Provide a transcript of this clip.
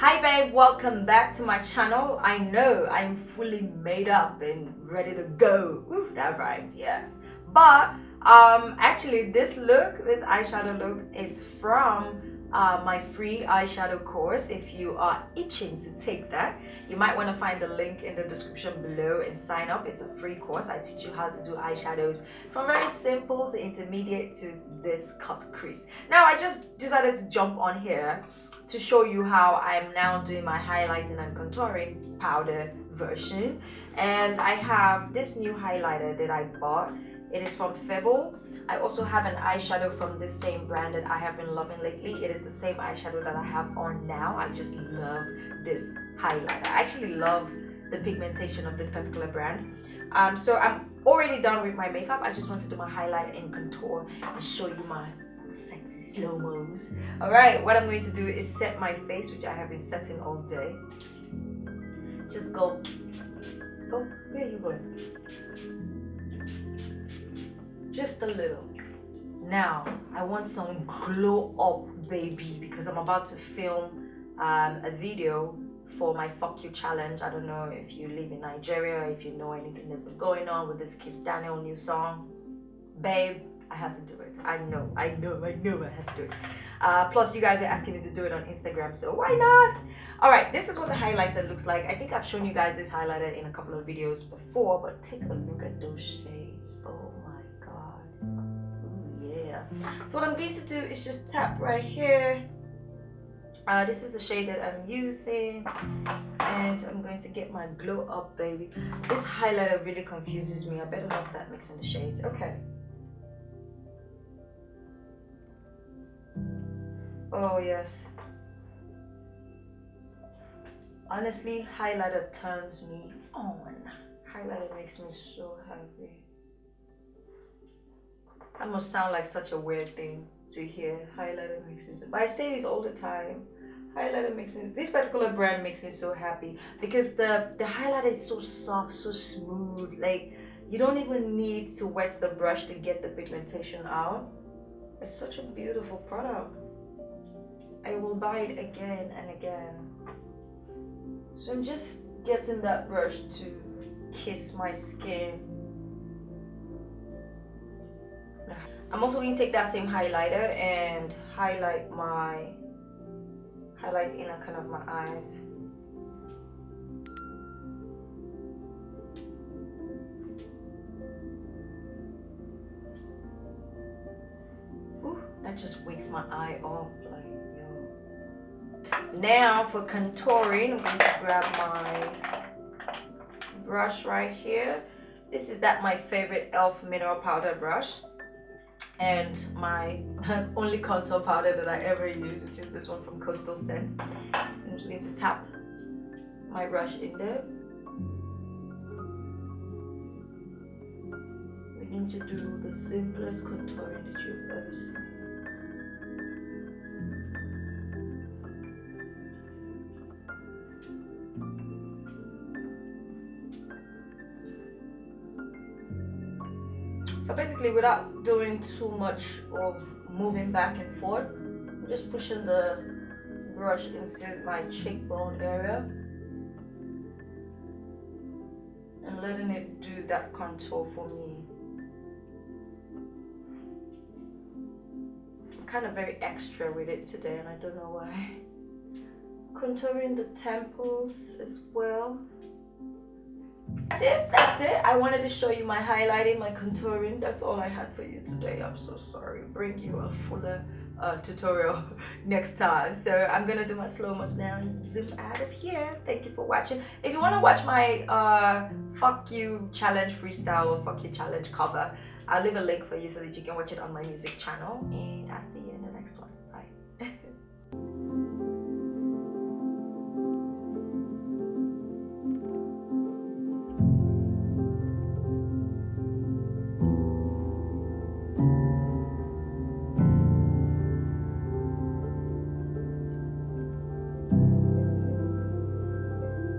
Hi babe, welcome back to my channel. I know I'm fully made up and ready to go. Ooh, that rhymed, yes. But actually this eyeshadow look is from my free eyeshadow course. If you are itching to take that, you might want to find the link in the description below and sign up. It's a free course. I teach you how to do eyeshadows from very simple to intermediate to this cut crease. Now I just decided to jump on here to show you how I'm now doing my highlighting and contouring powder version. And I have this new highlighter that I bought. It is from Febble. I also have an eyeshadow from this same brand that I have been loving lately. It is the same eyeshadow that I have on now. I just love this highlighter. I actually love the pigmentation of this particular brand. So I'm already done with my makeup. I just want to do my highlighter and contour and show you my sexy slow-mos. Alright, what I'm going to do is set my face, which I have been setting all day. Just go. Oh, where are you going? Just a little. Now, I want some glow up, baby, because I'm about to film a video for my Fuck You challenge. I don't know if you live in Nigeria, if you know anything that's been going on with this Kiss Daniel new song. Babe, I had to do it. I know I had to do it. Plus you guys were asking me to do it on Instagram, so why not? Alright, this is what the highlighter looks like. I think I've shown you guys this highlighter in a couple of videos before, but take a look at those shades. Oh my god. Ooh, yeah. So what I'm going to do is just tap right here. This is the shade that I'm using, and I'm going to get my glow up, baby. This highlighter really confuses me. I better not start mixing the shades. Okay. Oh yes. Honestly, highlighter turns me on. Highlighter makes me so happy. That must sound like such a weird thing to hear. Highlighter makes me so, but I say this all the time. Highlighter makes me, this particular brand makes me so happy because the highlighter is so soft, so smooth. Like you don't even need to wet the brush to get the pigmentation out. It's such a beautiful product. I will buy it again and again. So I'm just getting that brush to kiss my skin. I'm also going to take that same highlighter and highlight inner kind of my eyes. Ooh, that just wakes my eye up. Like, now for contouring, I'm going to grab my brush right here. This is my favorite e.l.f. mineral powder brush, and my only contour powder that I ever use, which is this one from Coastal Scents. I'm just going to tap my brush in there. We're going to do the simplest contouring that you've ever seen. So basically, without doing too much of moving back and forth, I'm just pushing the brush into my cheekbone area and letting it do that contour for me. I'm kind of very extra with it today, and I don't know why. Contouring the temples as well. That's it. I wanted to show you my highlighting, my contouring. That's all I had for you today. I'm so sorry. Bring you a fuller tutorial next time. So I'm gonna do my slow-mos now and zoom out of here. Thank you for watching. If you want to watch my Fuck You challenge freestyle or Fuck You challenge cover, I'll leave a link for you so that you can watch it on my music channel, and I'll see you in the next one.